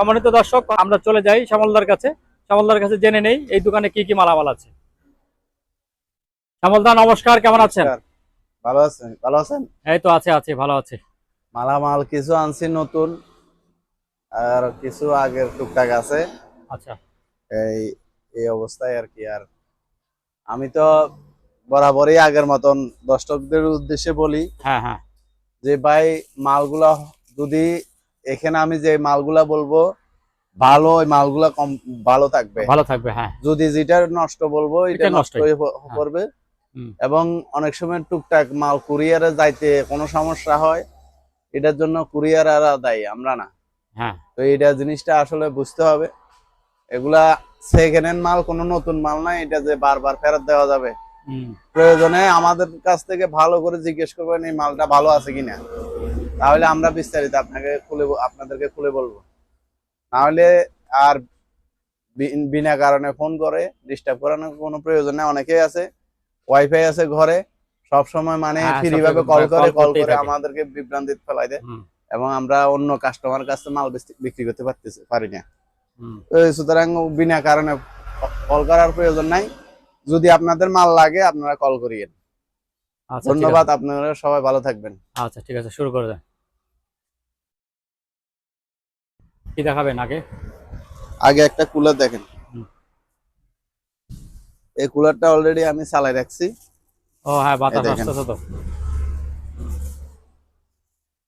সম্মানিত দর্শক, আমরা চলে যাই শ্যামলদার কাছে জেনে নেই এই দোকানে কি কি মালামাল আছে। শ্যামলদা নমস্কার, কেমন আছেন? ভালো আছেন। এই তো আছে ভালো আছে। মালামাল কিছু আনছি নতুন, আর কিছু আগের টুকটাক আছে। আচ্ছা। এই এই অবস্থায় আর কি। আর আমি তো বরাবরই আগের মতন দর্শকদের উদ্দেশ্যে বলি, হ্যাঁ হ্যাঁ। যে ভাই মালগুলা যদি এখানে আমি যে মালগুলা বলবো ভালো, ওই মালগুলা কম ভালো থাকবে। হ্যাঁ। যদি যেটা নষ্ট বলবো এটা নষ্ট হয়ে হ্যাঁ। পড়বে। এবং অনেক সময় টুকটাক মাল কুরিয়ারে যাইতে কোনো সমস্যা হয়, এটার জন্য কুরিয়ার আর দায়ী, আমরা না। হ্যাঁ। তো এটা জিনিসটা আসলে বুঝতে হবে। এগুলা সেকেন্ড হ্যান্ড মাল, কোনো নতুন মাল নাই এটা যে বারবার ফেরত দেওয়া যাবে। প্রয়োজনে আমাদের কাছ থেকে ভালো করে জিজ্ঞেস করবেন এই মালটা ভালো আছে কিনা, তাহলে আমরা বিস্তারিত আপনাদেরকে খুলে বলবো। নাহলে আর বিনা কারণে ফোন করে ডিস্টার্ব করানোর কোনো প্রয়োজন নেই। অনেকেই আছে ওয়াইফাই আছে ঘরে, সব সময় মানে ফ্রি ভাবে কল করে আমাদেরকে বিভ্রান্তিতে ফেলাই দেয়, এবং আমরা অন্য কাস্টমার কাছে মাল বিক্রি করতে পারি না। সুতরাং বিনা কারণে কল করার প্রয়োজন নাই। যদি আপনাদের মাল লাগে আপনারা কল করিয়েন। ধন্যবাদ, আপনারা সবাই ভালো থাকবেন। আচ্ছা ঠিক আছে, শুরু করে দেন। কি দেখাবেন আগে একটা কুলার দেখেন। এই কুলারটা অলরেডি আমি চালাই রাখছি। ও হ্যাঁ, বাতাস আসতেছে তো।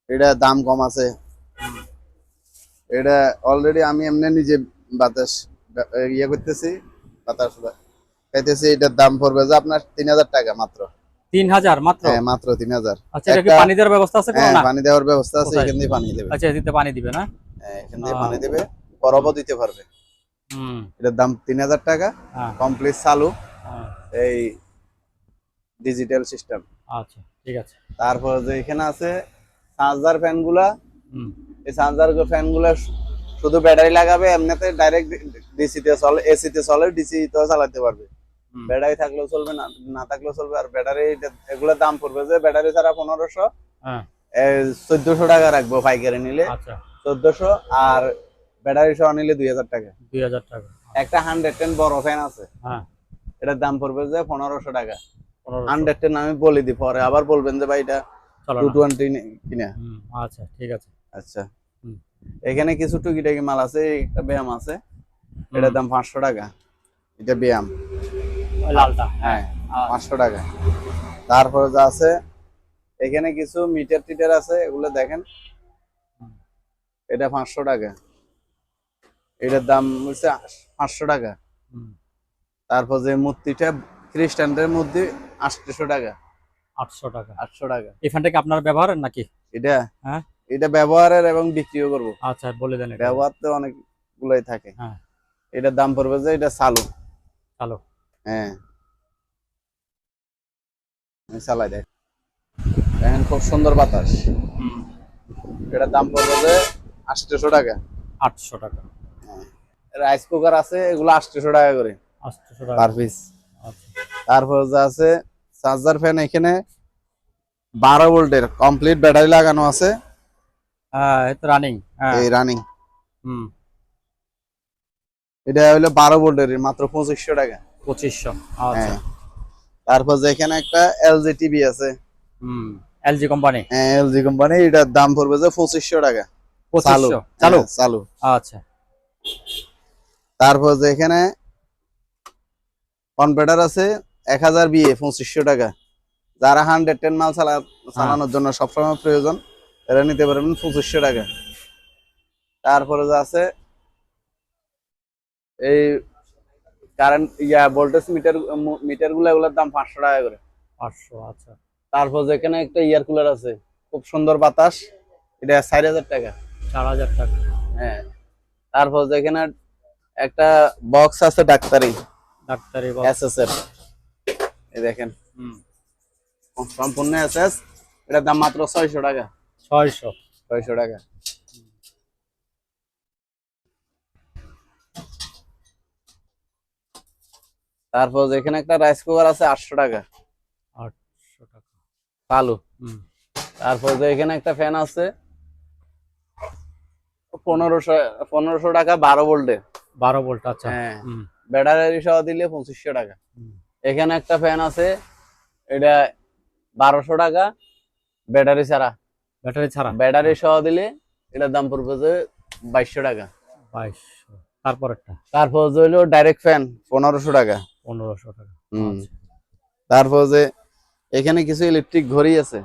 এটা দাম কম আছে। এটা অলরেডি আমি এমনি নিজে বাতাস ইয়ে করতেছি, বাতাস খাইতেছি। এটার দাম পড়বে যে আপনার 3000 টাকা মাত্র। 3000 মাত্র? হ্যাঁ মাত্র 3000। আচ্ছা, এটা কি পানি দেওয়ার ব্যবস্থা আছে? হ্যাঁ পানি দেওয়ার ব্যবস্থা আছে, এখান দিয়ে পানি দেবে। আচ্ছা, এদিকে পানি দিবে না? হ্যাঁ এখান দিয়ে পানি দেবে, বরফও দিতে পারবে। এটার দাম 3000 টাকা, কমপ্লিট চালু, এই ডিজিটাল সিস্টেম। আচ্ছা ঠিক আছে। তারপর যে এখানে আছে চার্জার ফ্যান গুলা, এই চার্জার ফ্যান গুলা শুধু ব্যাটারি লাগাবে, এমনিতে ডাইরেক্ট ডিসি তে চলে, এসি তে চলে, ডিসি তেও চালাতে পারবে। ব্যাটারি থাকলেও চলবে, না থাকলেও চলবে। আর ব্যাটারি এগুলোর দাম পড়বে যে ব্যাটারি ছাড়া 1500, 1400 টাকা রাখবো পাইকারি নিলে। 1400, আর ব্যাটারি সহ নিলে 2000 টাকা। 2000 টাকা। একটা 110 বড় ফ্যান আছে, এটার দাম পড়বে যে 1500 টাকা। 110 আমি বলে দিই, পরে আবার বলবেন যে ভাই এটা 220 কিনা। আচ্ছা ঠিক আছে। আচ্ছা, এখানে কিছু টুকিটাকি মাল আছে। একটা ব্যায়াম আছে, এটার দাম 500 টাকা। এটা ব্যায়াম লালটা, হ্যাঁ 500 টাকা। তারপরে যা আছে এখানে কিছু মিটার টিটার আছে, এগুলো দেখেন, এটা 500 টাকা। এটার দাম হচ্ছে 500 টাকা। তারপর যে মূর্তিটা খ্রিস্টানদের মূর্তি 800 টাকা। 800 টাকা। 800 টাকা। এই ফ্যানটা কি আপনার ব্যবহারের নাকি? এটা হ্যাঁ, এটা ব্যবহারের এবং বিক্রিও করবো। আচ্ছা বলে দেন। ব্যবহার তো অনেকগুলোই থাকে। এটার দাম পড়বে যে এটা চালু। হ্যাঁ চালাই দেখ, এখন খুব সুন্দর বাতাস। এটার দাম পড়বে যে 800 টাকা। 800 টাকা। রাইস কুকার আছে, এগুলো 800 টাকা করে 800 টাকা পার পিস। তারপর যা আছে চার্জার ফ্যান, এখানে 12 ভোল্টের কমপ্লিট ব্যাটারি লাগানো আছে। রানিং। এই রানিং। এটা হলো 12 ভোল্টের, মাত্র 2500 টাকা। 2500। আচ্ছা। তারপর যে এখানে একটা এলজি টিভি আছে। LG company? হ্যাঁ এলজি কোম্পানি। এটার দাম পড়বে যে 2500 টাকা। 2500 চালু। আচ্ছা। তারপর যে এখানে কনভার্টার আছে 1000 বিএ, 2500 টাকা। যারা 110 মাল চালানোর জন্য সবসময় প্রয়োজন, এরা নিতে পারবেন 2500 টাকা। তারপরে যে আছে এই কারেন্ট ভোল্টেজ মিটার গুলো, এগুলোর দাম 500 টাকা করে। 500। আচ্ছা। তারপর যেখানে একটা এয়ার কুলার আছে, খুব সুন্দর বাতাস, এটা 4000 টাকা। 4000 টাকা। হ্যাঁ। তারপর যেখানে একটা বক্স আছে ডাক্তারি বক্স এসএস, এই দেখেন সম্পূর্ণ এসএস, এটার দাম মাত্র 600 টাকা। 600 টাকা। তারপর যেখানে একটা রাইস কুকার আছে 800 টাকা। 800 টাকা চালু। তারপর যে এখানে একটা ফ্যান আছে, পনেরোশো 1500 টাকা 12 ভোল্টের। 12 ভোল্ট, আচ্ছা। হ্যাঁ, হুম, ব্যাটারি সহ দিলে 2500 টাকা। হুম। এখানে একটা ফ্যান আছে, এটা 1200 টাকা ব্যাটারি ছাড়া। ব্যাটারি ছাড়া ব্যাটারি সহ দিলে এটার দাম পড়বে যে 2200 টাকা। 2200। তারপরেরটা তারপর যে হলো ডাইরেক্ট ফ্যান 1500 টাকা। 1500 টাকা। হুম। আচ্ছা। তারপর যে এখানে কিছু ইলেকট্রিক ঘড়ি আছে,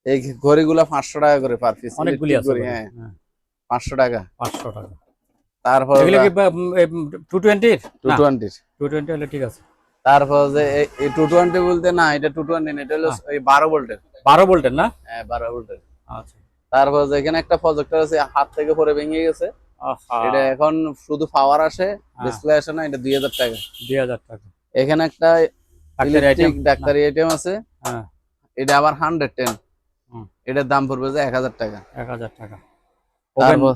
এই ঘড়িগুলো 500 টাকা করে পার পিস। অনেকগুলি ইলেকট্রিক আছে ঘড়ি, ঘড়ি। হ্যাঁ, হ্যাঁ, 500 টাকা। 500 টাকা। তারপর এগুলো কি 220 না? 220। 220 হলে ঠিক আছে। তারপর যে এই 220 বলতে না, এটা 220 না, এটা হলো হ্যাঁ। এই 12 ভোল্টের। 12 ভোল্টের না? হ্যাঁ, 12 ভোল্টের। আচ্ছা। তারপর যে এখানে একটা প্রজেক্টর আছে, হাত থেকে পরে ভেঙে গেছে। আহা। এটা এখন শুধু পাওয়ার আসে, হ্যাঁ। ডিসপ্লে আসে না, এটা 2000 টাকা। 2000 টাকা। এখানে একটা ডাক্তারি ইলেকট্রিক আইটেম। ডাক্তারি আইটেম আছে, হ্যাঁ। এটা আবার 110। হুম, এটার দাম পড়বে যে 1000 টাকা। 1000 টাকা। ওভেন তারপর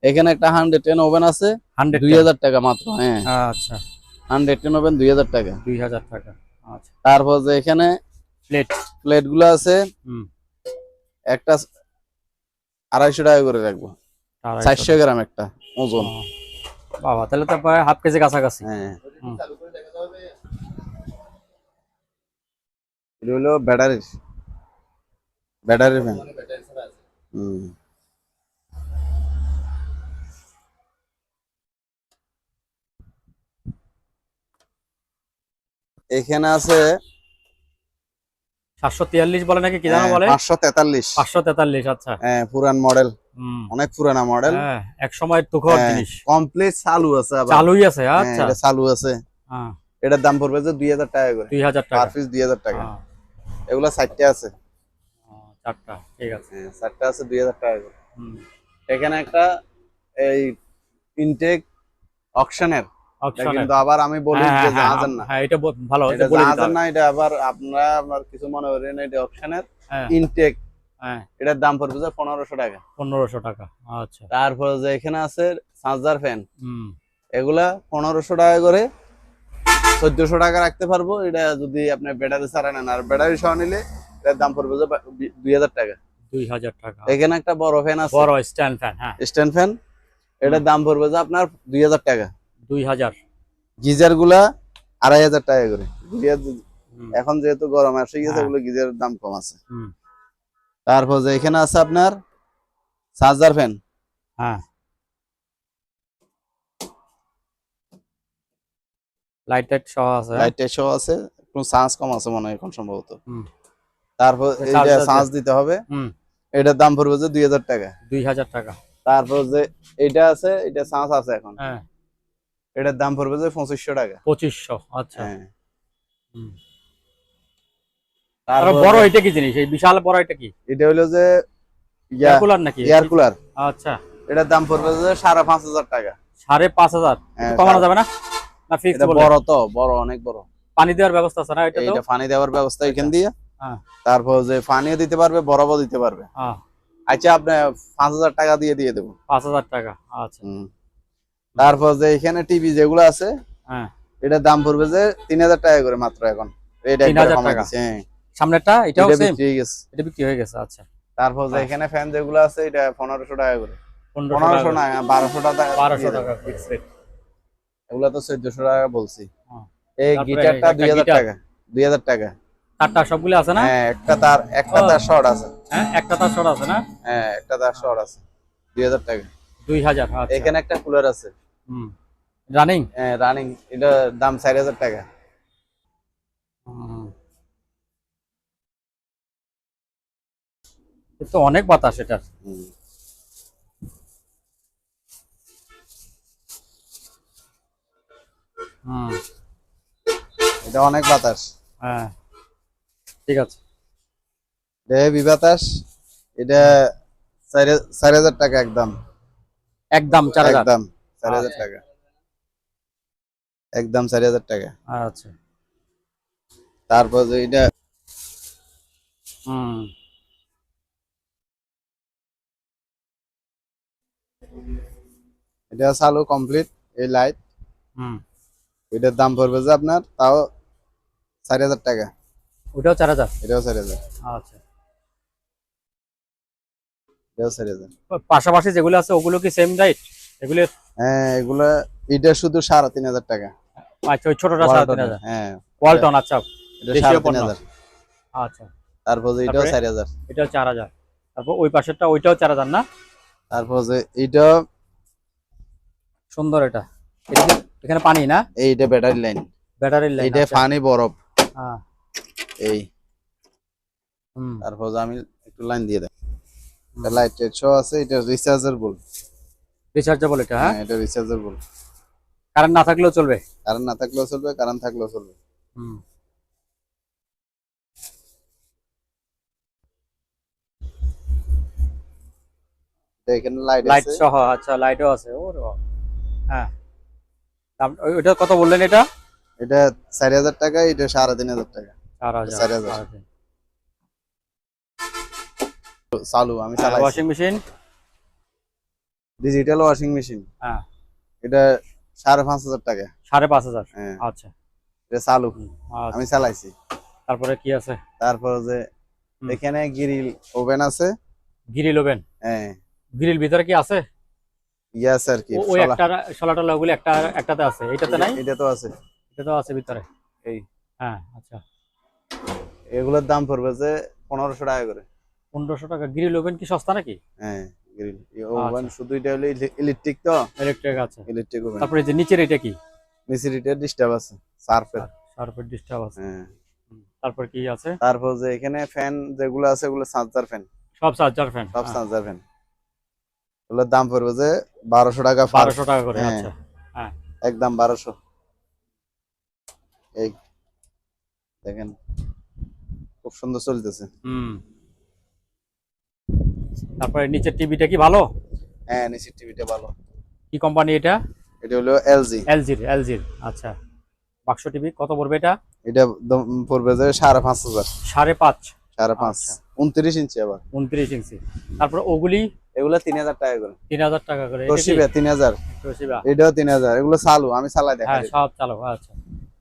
এখানে একটা 110 ওভেন আছে, 100 2000 টাকা মাত্র। হ্যাঁ, আচ্ছা, 110 ওভেন 2000 টাকা। 2000 টাকা। আচ্ছা। তারপর যে এখানে প্লেট। প্লেট গুলো আছে, হুম, একটা 250 টাকা করে রাখবো। 250 400 গ্রাম একটা ওজন। ও, বাবা, তাহলে তো প্রায় হাফ কেজি কাছাকাছি। হ্যাঁ, হুম, এটা হলো ব্যাটারি ফ্যান। হুম। এখানে আছে 743 বলে নাকি, কি জানো বলে? 543। 543, আচ্ছা। হ্যাঁ, পুরান মডেল, হুম, অনেক পুরানা মডেল। হ্যাঁ, এক সময় তুখর জিনিস। কমপ্লিট চালু আছে আবার। চালুই আছে, হ্যাঁ, আচ্ছা। এটা চালু আছে। হ্যাঁ, এটার দাম পড়বে যে 2000 টাকা করে। 2000 পার টাকা। পিস 2000 টাকা। হ্যাঁ, এগুলা 4টা আছে। চারটা, ঠিক আছে। হ্যাঁ, 4টা আছে 2000 টাকা করে। হুম, এখানে একটা এই ইনটেক অকশনের, এটা অপশনের। কিন্তু আবার আমি বলি হ্যাঁ, যে হ্যাঁ, হ্যাঁ, জাহাজের না। হ্যাঁ, এটা ভালো, এটা বলে দিতে জাহাজের হবে। না, এটা আবার আপনার কিছু মনে করেন, এটা অকশনের হ্যাঁ, ইনটেক। হ্যাঁ, এটার দাম পড়বে যে 1500 টাকা। 1500 টাকা। আচ্ছা। তারপরে যে এখানে আছে চার্জার ফ্যান, হুম, এগুলা 1500 টাকা করে 1400 টাকা রাখতে পারবো। এটা যদি আপনি ব্যাটারি ছাড়া নেন, আর ব্যাটারি সহ নিলে এটার দাম পড়বে যে 2000 টাকা। 2000 টাকা। এখানে একটা বড় ফ্যান আছে, বড় স্ট্যান্ড ফ্যান, হ্যাঁ। স্ট্যান্ড ফ্যান, এটার দাম পড়বে যে আপনার 2000 টাকা। 2000। গিজার গুলা 2500 টাকা করে। হুম, এখন যেহেতু গরম আসে গেছে, হ্যাঁ। ওগুলো গিজারের দাম কম আছে। হুম, তারপর যে এখানে আছে আপনার চার্জার ফ্যান, হ্যাঁ, লাইট টাইট সহ আছে। লাইট সহ আছে, একটু চার্জ কম আছে মনে হয় এখন সম্ভবত। হুম, তারপর এইটা চার্জ দিতে হবে, হুম, এটার দাম পড়বে যে 2000 টাকা। 2000 টাকা। তারপর যে এইটা আছে, এটা চার্জ আছে এখন, হ্যাঁ, এটার দাম পড়বে যে 2500 টাকা। 2500, আচ্ছা। হ্যাঁ। হুম। আর তারপর বড় এটা কি জিনিস, এই বিশাল বড় এটা কি? এটা হলো যে এয়ার কুলার নাকি? এয়ার কুলার, আচ্ছা। এটার দাম পড়বে যে 5500 টাকা। 5500। হ্যাঁ, কমানো যাবে না? না ফিক্স এটা বলে? বড় তো, বড়, অনেক বড়। পানি দেওয়ার ব্যবস্থা আছে না এটা তো? এইটা পানি দেওয়ার ব্যবস্থা এখান দিয়ে। হ্যাঁ, তারপর যে পানিও দিতে পারবে, বরফও দিতে পারবে। হ্যাঁ। আচ্ছা, আপনি 5000 টাকা দিয়ে দেবো। 5000 টাকা, আচ্ছা। হুম। তারপর যে এখানে টিভি যেগুলো আছে, হ্যাঁ, এটার দাম পড়বে যে 3000 টাকা করে মাত্র এখন। এটা একবারে 3000 কমাই টাকা। দিছে। হ্যাঁ, সামনেরটা এটাও এটা সেম? বিক্রি হয়ে গেছে। এটা বিক্রি হয়ে গেছে, আচ্ছা। তারপর যে হ্যাঁ। এখানে ফ্যান যেগুলো আছে, এটা 1500 টাকা করে। 1500 1500 না, 1200 টাকা। 1200 টাকা ফিক্স রেট। এগুলো তো 1400 টাকা বলছি। হ্যাঁ। এই তারপরে গিটারটা একটা 2000 গিটার। টাকা। 2000 টাকা। চারটা সবগুলো আছে না? হ্যাঁ, একটা তার শর্ট আছে। হ্যাঁ, একটা তার শর্ট আছে না? হ্যাঁ, একটা তার শর্ট আছে। 2000 টাকা। 2000, আচ্ছা। এখানে একটা কুলার আছে। হুম, রানিং। হ্যাঁ, রানিং, এটা দাম 4000 টাকা। তো অনেক বাতাস এটার। হুম। হুম, এটা অনেক বাতাস। হ্যাঁ, ঠিক আছে। হেভি বাতাস। এটা 4000 টাকা একদম। একদম 4000। একদম 4000 টাকা। একদম 4000 টাকা। আচ্ছা। তারপর যে এটা হুম, এটা চালু কমপ্লিট, এই লাইট, হুম। এটার দাম পড়বে যে আপনার তাও 4000 টাকা। ওটাও 4000। এটাও 4000। আচ্ছা। এটাও 4000। পাশাপাশি যেগুলো আছে ওগুলো কি সেম রাইট এগুলো? হ্যাঁ এগুলা, এটা শুধু 3500 টাকা। আচ্ছা ওই ছোটটা 3500। হ্যাঁ ওয়ালটন, আচ্ছা এটা দেশীয় পণ্য। 3500। আচ্ছা তারপর যে এটাও 4000। এটাও 4000। তারপর ওই পাশেরটা ওইটাও 4000 না? তারপর যে এটা সুন্দর, এটা এটা কি এখানে পানি না? এইটা ব্যাটারি লাইন, ব্যাটারির লাইন। এইটা পানি বরফ হ্যাঁ। এই। হুম। তারপর যে আমি একটু লাইন দিয়ে দেব, এটা লাইট শো আছে, এটা রিচার্জেবল। রিচার্জেবল এটা? হ্যাঁ এটা রিচার্জেবল। কারেন্ট না থাকলেও চলবে? কারেন্ট না থাকলেও চলবে, কারেন্ট থাকলেও চলবে। হুম। এখানে লাইট লাইট আছে সহ? আচ্ছা লাইটও আছে। ওরে বাবা। হ্যাঁ ওইটা কত বললেন এটা? এটা 4000 টাকা, এটা 3500 টাকা। 4000। 4000 চালু আমি চালাই। Washing machine? Digital washing machine, হ্যাঁ এটা 5500 টাকা। 5500? হ্যাঁ আচ্ছা এটা চালু আচ্ছা। আমি চালাইছি। তারপরে কি আছে? তারপর যে এখানে গ্রিল ওভেন আছে। Grill oven? হ্যাঁ গ্রিল ভিতরে কি আছে? ইয়াস আর কি, ওই একটা শলাটা ওগুলো একটাতে আছে, এইটাতে নাই? এটা তো আছে, এটা তো আছে ভিতরে এই। হ্যাঁ আচ্ছা। এগুলোর দাম পড়বে যে 1500 টাকা করে। 1500 টাকা? গ্রিল ওভেন কি সস্তা নাকি? হ্যাঁ গ্রিল ওভেন শুধু এটা হলো ইলেকট্রিক, তো ইলেকট্রিক আছে। Electric oven. তারপরে যে নিচের এটা কি? নিচের এটা ডিস্টার্ব আছে, সার্ফের। সার্ফের ডিস্টার্ব আছে। হ্যাঁ তারপর কি আছে? তারপর যে এখানে ফ্যান যেগুলো আছে ওগুলো চার্জার ফ্যান, সব চার্জার ফ্যান? সব চার্জার ফ্যান। ওগুলোর দাম পড়বে যে 1200 টাকা। 1200 টাকা করে? হ্যাঁ। আচ্ছা হ্যাঁ একদম 1200। এই দেখেন খুব সুন্দর চলতেছে। হুম। তারপরে নিচের টিভিটা কি ভালো? হ্যাঁ নিচের টিভিটা ভালো। কি কোম্পানি এটা? এটা হলো এলজি। এলজির। আচ্ছা বাক্স টিভি কত পড়বে এটা? এটা পড়বে যে 5500। 5.5? 5.5 29 ইঞ্চি আবার। 29 ইঞ্চি। তারপর ওগুলি? এগুলো 3000 টাকা করে। 3000 টাকা করে? তোশিবা 3000। তোশিবা এটাও 3000। এগুলো চালু আমি চালাই দেখাই। হ্যাঁ সব চালু। আচ্ছা।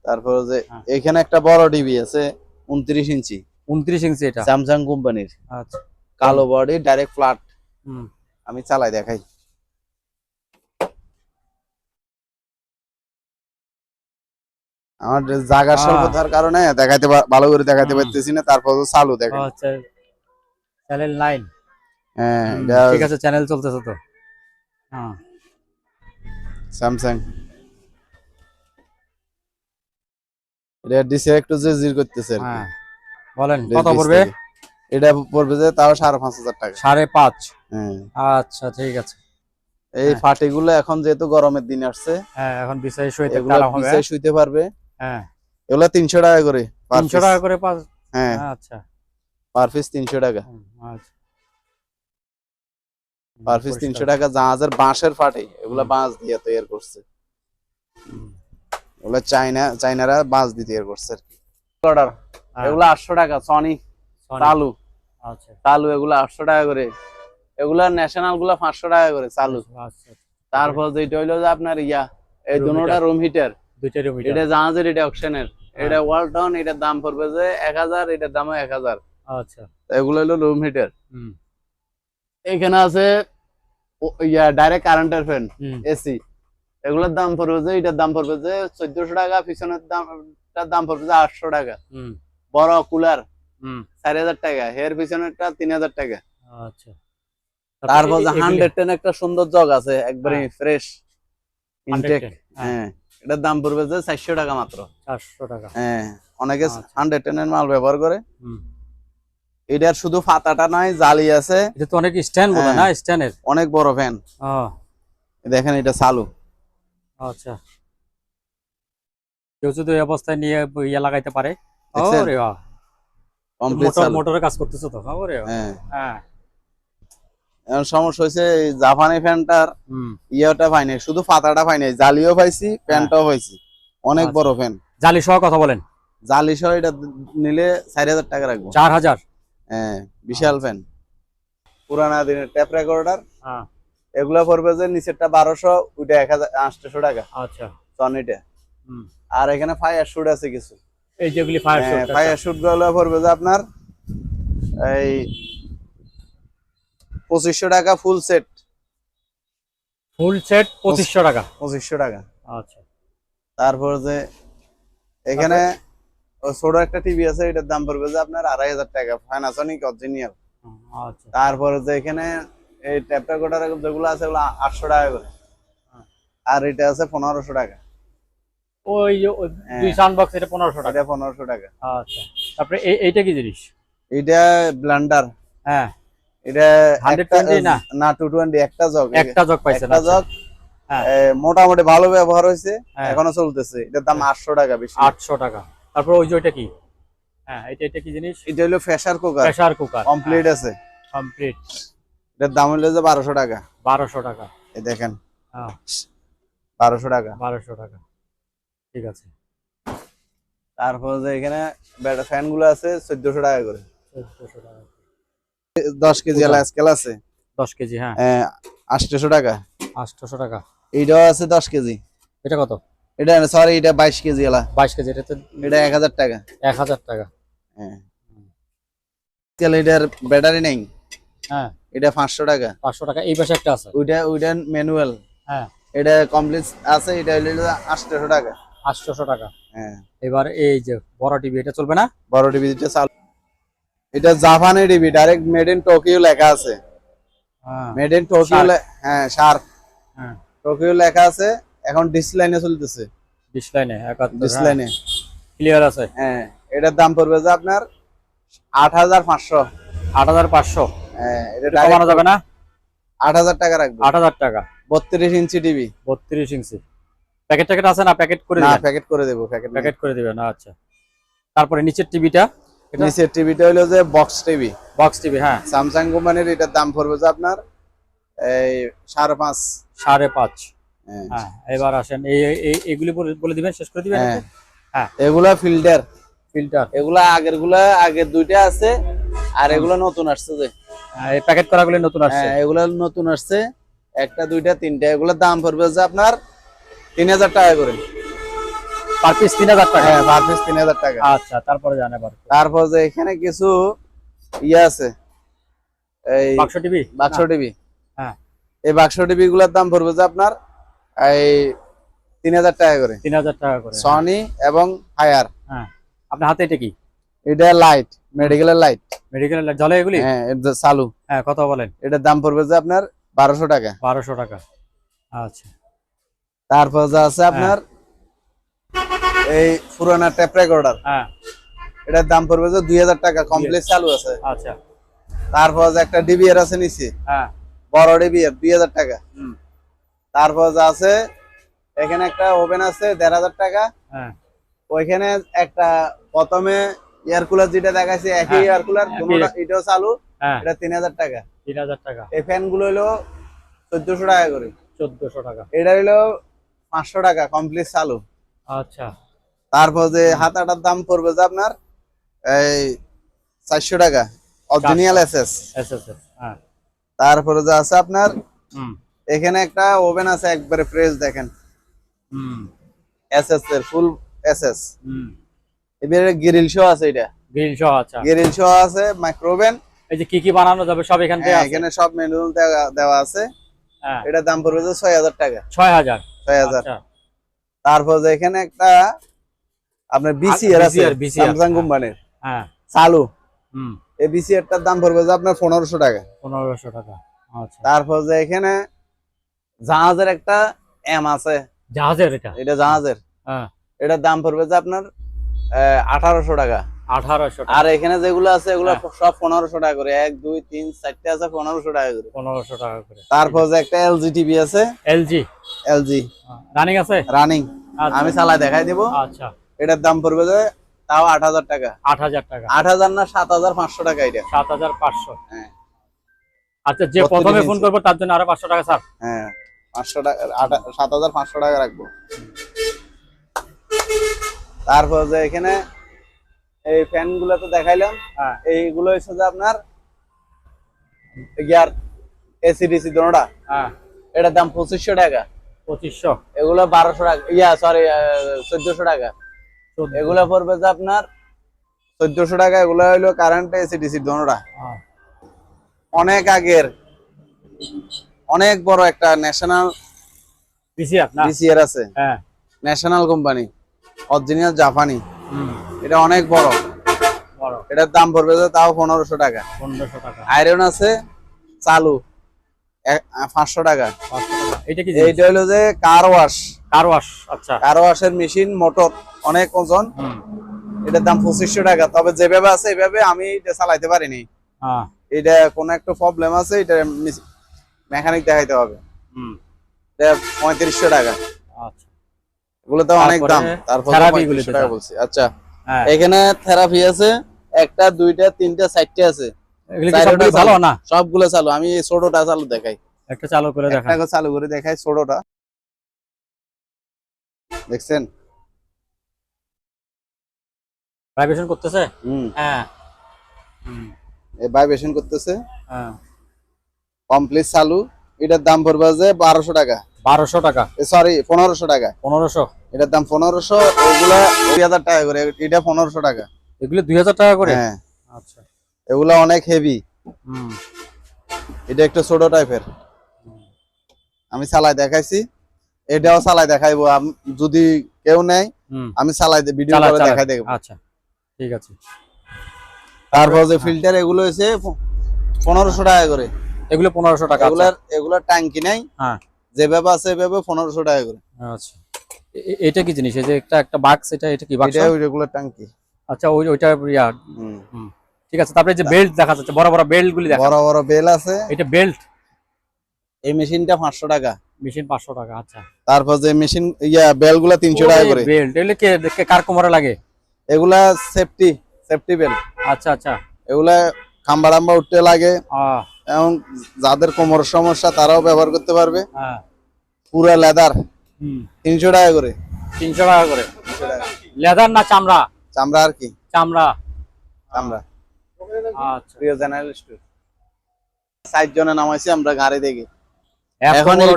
তারপর যে এখানে একটা বড় টিভি আছে 29 ইঞ্চি। 29 ইঞ্চি এটা? স্যামসাং কোম্পানির। আচ্ছা কালো বডি, ডাইরেক্ট ফ্ল্যাট। হুম। আমি চালাই দেখাই। আমার জায়গার স্বল্পতার কারণে দেখাইতে ভালো করে দেখাইতে পারতেছি না। তারপর চালু দেখেন। আচ্ছা চ্যানেল 9? হ্যাঁ ঠিক আছে, চ্যানেল চলতেছে তো। হ্যাঁ স্যামসাং। এটা ডিসে একটু জির করতেছে আর কি। হ্যাঁ বলেন কত পড়বে? এটা পড়বে যে তাও 5500 টাকা। 5.5? হ্যাঁ আচ্ছা ঠিক আছে। এই ফাটিগুলো এখন যেহেতু গরমের দিন আসছে, হ্যাঁ এখন বিছাই শুইতে এগুলো আরাম হবে। বিছাই শুইতে পারবে। হ্যাঁ এগুলো 300 টাকা করে। 300 টাকা করে পাঁচ? হ্যাঁ আচ্ছা পার পিস 300 টাকা। আচ্ছা পার পিস 300 টাকা। জাহাজের বাঁশের ফাটি, এগুলো বাঁশ দিয়ে তৈরি করছে। এগুলো চাইনারা বাঁশ দিয়ে তৈরি করছে আর কি। অর্ডার এগুলো 800 টাকা। সনি চালু। আচ্ছা চালু এগুলো 800 টাকা করে। এগুলা ন্যাশনাল গুলা 500 টাকা করে চালু। আচ্ছা। তারপর যেটা হইলো যে আপনার এই দুটোটা রুম হিটার, দুইটা রুম হিটার। এটা জাহাজের, এটা অকশনের, এটা ওয়ালটন। এটার দাম পড়বে যে 1000, এটার দামও 1000। আচ্ছা এগুলো হলো রুম হিটার। হুম। এখানে আছে ডাইরেক্ট কারেন্টের ফ্যান, এসি। এগুলোর দাম পড়বে যে, এটার দাম পড়বে যে 1400 টাকা। পিছনের দাম পড়বে যে 800 টাকা। বড় কুলার 4000 টাকা। এর পিছনেরটা 3000 টাকা। আচ্ছা। তারপর 110 একটা সুন্দর জগ আছে, একবারে ফ্রেশ ইনটেক। হ্যাঁ এটার দাম পড়বে যে 400 টাকা মাত্র। 400 টাকা? হ্যাঁ অনেকে 110 এর মাল ব্যবহার করে। এটার শুধু পাতাটা নাই, জালি আছে। এটা তো অনেক স্ট্যান্ড বলে না? স্ট্যান্ডের অনেক বড় ফ্যান। দেখেন এটা চালু। আচ্ছা কেউ যদি এই অবস্থায় নিয়ে লাগাইতে পারে। ওরে বাহ, মোটরের কাজ করতেছে তো। ওরে হ্যাঁ। এখন সমস্যা হয়েছে জাপানি ফ্যানটার ইয়েটা পাই নাই, শুধু পাতাটা পাই নাই, জালিও পাইছি, ফ্যানটাও পাইছি। অনেক বড় ফ্যান। জালি সহ কথা বলেন? জালি সহ এটা নিলে 4000 টাকা রাখবো। 4000? হ্যাঁ বিশাল ফ্যান। পুরানা দিনের ট্যাপ রেকর্ডার। এগুলা পড়বে যে নিচেরটা 1200, ওইটা 1800 টাকা। আচ্ছা সনিটা। আর এখানে ফায়ার শুট আছে কিছু। এই যেগুলি ফায়ার শুট? ফায়ার শুট গুলো পড়বে যে আপনার এই 2500 টাকা ফুল সেট। ফুল সেট 2500 টাকা। 2500 টাকা। আচ্ছা। তারপর যে এখানে ছোট একটা টিভি আছে, এটার দাম পড়বে যে আপনার 2500 টাকা, Panasonic অরিজিনাল। আচ্ছা। তারপর যে এখানে এই ট্যাপ রেকর্ডার যেগুলো আছে ওগুলো 800 টাকা করে, আর এটা আছে 1500 টাকা। ওই যে দুই সাউন্ড বক্স, এটা 1500 টাকা। এটা 1500 টাকা। আচ্ছা। তারপরে এইটা কি জিনিস? এটা ব্লেন্ডার। হ্যাঁ, এটা 120 না? না 220, একটা জগ। একটা জগ পাইছেন? একটা জগ। হ্যাঁ, মোটামুটি ভালো ব্যবহার হয়েছে, এখনো চলতেছে। এটার দাম 800 টাকা বেশি। 800 টাকা। তারপর ওই যে ওইটা কি? হ্যাঁ, এটা কি জিনিস? এটা হলো pressure cooker. Pressure cooker complete আছে। কমপ্লিট। এটার দাম হলো যে 1200 টাকা। 1200 টাকা। এই দেখেন। হ্যাঁ, 1200 টাকা। 1200 টাকা। ঠিক আছে। তারপর যে এখানে ফ্যান গুলো আছে 1400 টাকা করে। 1400 টাকা। 10 কেজি এলা স্কেল আছে। 10 কেজি। হ্যাঁ, 800 টাকা। 800 টাকা। এইটাও আছে 10 কেজি। এটা কত? এটা সরি, এটা 22 কেজি এলা। 22 কেজি। এটা তো এটা 1000 টাকা। 1000 টাকা। হ্যাঁ, স্কেল এটার ব্যাটারি নেই। হ্যাঁ, এটা 500 টাকা। 500 টাকা। এই পাশে একটা আছে, ওইটা ম্যানুয়াল। হ্যাঁ, এটা কমপ্লিট আছে। এটা হলো 800 টাকা। 800 টাকা। হ্যাঁ। এবার এই যে বড় টিভি, এটা চলবে না? বড় টিভিটা চালু। এটা জাপানি TV, direct made in Tokyo লেখা আছে। হ্যাঁ, মেড ইন টোকিও। হ্যাঁ, শার্ক। হ্যাঁ, টোকিও লেখা আছে। এখন ডিসলাইনে চলতেছে। ডিসলাইনে 71। ডিসলাইনে ক্লিয়ার আছে। হ্যাঁ, এটার দাম পড়বে যে আপনার 8500। 8500। হ্যাঁ, এটা কমানো যাবে না? 8000 টাকা রাখবে। 8000 টাকা। 32 ইঞ্চি টিভি। 32 ইঞ্চি। প্যাকেট আছে না? প্যাকেট করে না, দিবেন? প্যাকেট করে দেব। প্যাকেট করে দিবেন। আচ্ছা। তারপরে নিচের টিভিটা? নিচের টিভিটা হলো যে বক্স টিভি। Box TV. হ্যাঁ, স্যামসাং কোম্পানির। এটার দাম পড়বে যে আপনার এই 5.5। 5.5। হ্যাঁ, এবার আসেন এইগুলি বলে দিবেন, শেষ করে দিবেন। হ্যাঁ, এগুলা ফিল্টার। এগুলা আগের দুইটা আছে, আর এগুলা নতুন আসছে যে। এই প্যাকেট করাগুলো নতুন আসছে। হ্যাঁ, এগুলা নতুন আসছে। একটা, দুইটা, তিনটা। এগুলোর দাম পড়বে যে আপনার 3000 টাকা করে। পার পিস 3000 টাকা। হ্যাঁ, পার পিস 3000 টাকা। আচ্ছা, তারপরে জানা পার। তারপর যে এখানে কিছু ইয়ে আছে, এই বাক্স টিভি। হ্যাঁ, এই বাক্স টিভি গুলোর দাম পড়বে যে আপনার এই 3000 টাকা করে। 3000 টাকা করে। সনি এবং ফায়ার। হ্যাঁ, আপনার হাতে এটা কি? এটা লাইট, মেডিকেলের লাইট। মেডিকেলের লাইট জ্বলে এগুলি? হ্যাঁ, এটা চালু। হ্যাঁ, কত বলেন? এটার দাম পড়বে যে আপনার 1200 টাকা। 1200 টাকা। আচ্ছা। তারপর যে আছে আপনার এই পুরানা টেপ রেকর্ডার। হ্যাঁ, এটার দাম পড়বে যে 2000 টাকা। কমপ্লিট চালু আছে। আচ্ছা। তারপর যে একটা ডিবিআর আছে নিচে। হ্যাঁ, বড় ডিবিআর 2000 টাকা। তারপর যে আছে এখানে একটা ওভেন আছে 1500 টাকা। হ্যাঁ, ওইখানে একটা প্রথমে এয়ার কুলার যেটা দেখাইছে, একই এয়ার কুলার, এটাও চালু। এটা 3000 টাকা। 3000 টাকা। এই ফ্যান গুলো হলো 1400 টাকা করে। 1400 টাকা। এটা হলো 500 টাকা কমপ্লিট চালু। আচ্ছা। তারপর যে হাতাটার দাম পড়বে যে আপনার এই 400 টাকা অরিজিনাল এসএস। হ্যাঁ। তারপরে যে আছে আপনার এখানে একটা ওভেন আছে একবারে ফ্রেশ, দেখেন। এসএস এর ফুল এসএস। এবারে গ্রিল শো আছে। এটা গ্রিল শো। আচ্ছা, গ্রিল শো আছে। Micro oven. এই যে কি বানানো যাবে সব এখান থেকে আছে? এখানে সব মেনু দেওয়া আছে। হ্যাঁ, এটার দাম পড়বে যে 6000 টাকা। 6000। আচ্ছা। তারপর যে এখানে একটা আপনার বিসিআর আছে স্যামসাং কোম্পানির। হ্যাঁ, চালু। এই বিসিআরটার দাম পড়বে যে আপনার 1500 টাকা। 1500 টাকা। আচ্ছা। তারপর যে এখানে জাহাজের একটা এম আছে। জাহাজের? এটা জাহাজের। হ্যাঁ, এটার দাম পড়বে যে আপনার 1800 টাকা। 1800 টাকা। আর এখানে যেগুলো আছে এগুলো সব 1500 টাকা করে। 1 2 3 4টে আছে 1500 টাকা করে। 1500 টাকা করে। তারপর যে একটা এলজি টিভি আছে। এলজি রানিং আছে? রানিং। আমি চালাই দেখাই দিব। আচ্ছা। এটার দাম পড়বে যে তাও 8000 টাকা। 8000 টাকা। 8000 না 7500 টাকা। এটা 7500। হ্যাঁ। আচ্ছা, যে প্রথমে ফোন করব তার জন্য আরো 500 টাকা স্যার। হ্যাঁ, 500 টাকা 7500 টাকা রাখবো। তারপর যে এখানে এই ফ্যান গুলো তো দেখাইলাম। হ্যাঁ, এইগুলো হচ্ছে যে আপনার গিয়ার এসি ডিসি দোনোটা। হ্যাঁ, এটার দাম 2500 টাকা। 2500। এগুলো 1200 টাকা। সরি 1400 টাকা। এগুলো পড়বে যে আপনার 1400 টাকা। এগুলো হলো কারেন্ট এসি ডিসি দোনোটা। অনেক আগের অনেক বড় একটা ন্যাশনাল বিসিআর না? বিসিআর আছে, হ্যাঁ ন্যাশনাল কোম্পানি, অরিজিনাল জাপানি। হুম, এটা অনেক বড়। বড় এটার দাম পড়বে যে তাও 1500 টাকা। 1500 টাকা। আয়রন আছে চালু 500 টাকা। 500 টাকা। এটা কি এইটা হলো যে কার ওয়াশ। কার ওয়াশ, আচ্ছা। কার ওয়াশের মেশিন, মোটর, অনেক ওজন। হুম, এটার দাম 2500 টাকা। তবে যেভাবে আছে এইভাবে আমি এটা চালাইতে পারিনি। হ্যাঁ, এটা কোন একটা প্রবলেম আছে, এটা মেকানিক দেখাইতে হবে। হুম, এটা 3500 টাকা। আচ্ছা। এগুলো তো অনেক দাম। তারপর থেরাপি গুলো 3500 টাকা বলছি। আচ্ছা, হ্যাঁ, এখানে থেরাপি আছে, একটা, দুইটা, তিনটা, চারটে আছে। এগুলো কি সবগুলো ভালো না? সবগুলো চালু। আমি এই ছোটটা চালু দেখাই, একটা চালু করে দেখা। একটা চালু করে দেখাই। ছোটটা দেখছেন? ভাইব্রেশন করতেছে? হুম, হ্যাঁ, হুম, এই ভাইব্রেশন করতেছে, হ্যাঁ। কমপ্লিট চালু। এটার দাম পড়বে যে 1200 টাকা। 1200 টাকা, সরি 1500 টাকা। 1500। এটার দাম 1500। এগুলা 2000 টাকা করে। এটা 1500 টাকা। এগুলো 2000 টাকা করে? হ্যাঁ, আচ্ছা। এগুলা অনেক হেভি। হুম, এটা একটু ছোট টাইপের। আমি চালাই দেখাইছি, এটাও চালাই দেখাইবো। যদি কেউ নেয় হুম, আমি চালাই ভিডিও করে দেখাই দেব। আচ্ছা, ঠিক আছে। তারপর যে ফিল্টার, এগুলো হচ্ছে 1500 টাকা করে। এগুলো 1500 টাকা। এগুলার ট্যাঙ্কি নাই, হ্যাঁ, যেভাবে আছে এভাবে 1500 টাকা করে। আচ্ছা। এটা কি জিনিস? এই যে একটা বাক্স, এটা কি বাক্স? এটা ওই রেগুলার ট্যাঙ্কি। আচ্ছা, ওইটা ইয়া। হুম, হুম, ঠিক আছে। তারপরে যে বেল্ট দেখা যাচ্ছে, বড় বড় বেল্ট গুলি দেখা। বড় বড় বেল আছে। এটা বেল্ট। এই মেশিনটা 500 টাকা। মেশিন 500 টাকা, আচ্ছা। তারপর যে মেশিন বেলগুলা 300 টাকা করে। বেল্ট এগুলো কার কোমরে লাগে? এগুলা সেফটি বেল। আচ্ছা, আচ্ছা। এগুলা খাম্বা উঠতে লাগে, আহ, এবং যাদের কোমরের সমস্যা তারাও ব্যবহার করতে পারবে। হ্যাঁ, পুরা লেদার, হুম, 300 টাকা করে। 300 টাকা করে। 300 টাকা। লেদার না চামড়া? চামড়া আর কি, চামড়া। চামড়া। আচ্ছা। প্রিয় জার্নালিস্ট, 60 জনে নামাইছি আমরা গাড়ি দেখি। এত এখন বড়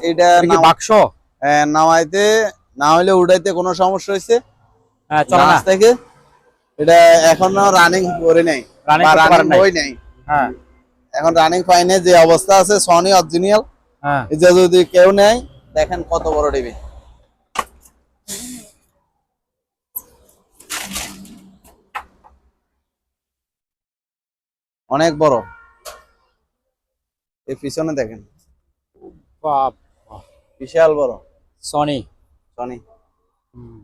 এটা টিভি? কি বাক্স? নামাইতে না হইলে উঠাইতে কোনো সমস্যা হয়েছে হ্যাঁ, চলে না। থেকে। এটা এখনো রানিং করে নাই, রানিং বা করতে রানিং পারেন নাই? হই নাই। হ্যাঁ, এখন রানিং পাইনি। যে অবস্থা আছে সনি অরিজিনাল। হ্যাঁ। এটা যদি কেউ নেয়, দেখেন কত বড় টিভি। অনেক বড়। এই পিছনে দেখেন, বাপ, বিশাল বড়। সনি। সনি। হুম,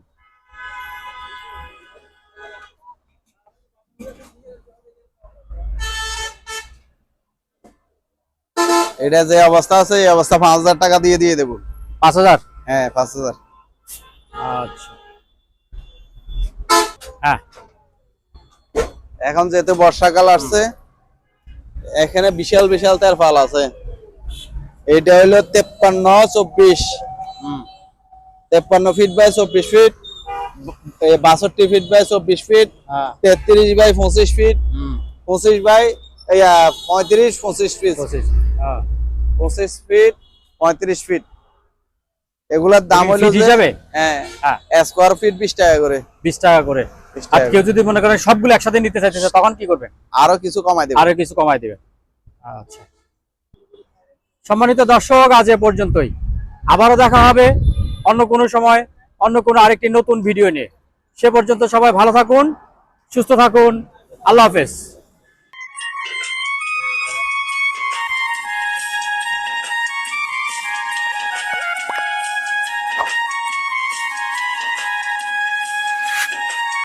এটা যে অবস্থা আছে, এই অবস্থা 5000 টাকা দিয়ে দেবো। 5000? হ্যাঁ, 5000। আচ্ছা, হ্যাঁ। এখন যেহেতু বর্ষাকাল আসছে, এখানে বিশাল বিশাল তার ফাল আছে। এটা হলো 53-24, হুম, 53 feet by 24 feet, 62 feet by 24 feet, হ্যাঁ, 33 বাই 25 ফিট, হুম, 25 বাই 35 ফিট, 25। হ্যাঁ। 25 ফিট, 35 ফিট। এগুলার দাম হলো ফিট হিসাবে? হ্যাঁ, হ্যাঁ, স্কয়ার ফিট 20 টাকা করে। 20 টাকা করে। 20 আর টাকা কেউ করে। যদি মনে করেন সবগুলো একসাথে নিতে চাইতেছে, তখন কি করবে? আরো কিছু কমাই দেব। আরো কিছু কমাই দিবে। আচ্ছা। সম্মানিত দর্শক, আজ এ পর্যন্তই। আবারও দেখা হবে অন্য কোনো সময়, অন্য কোনো আরেকটি নতুন ভিডিও নিয়ে। সে পর্যন্ত সবাই ভালো থাকুন, সুস্থ থাকুন। আল্লাহ হাফেজ।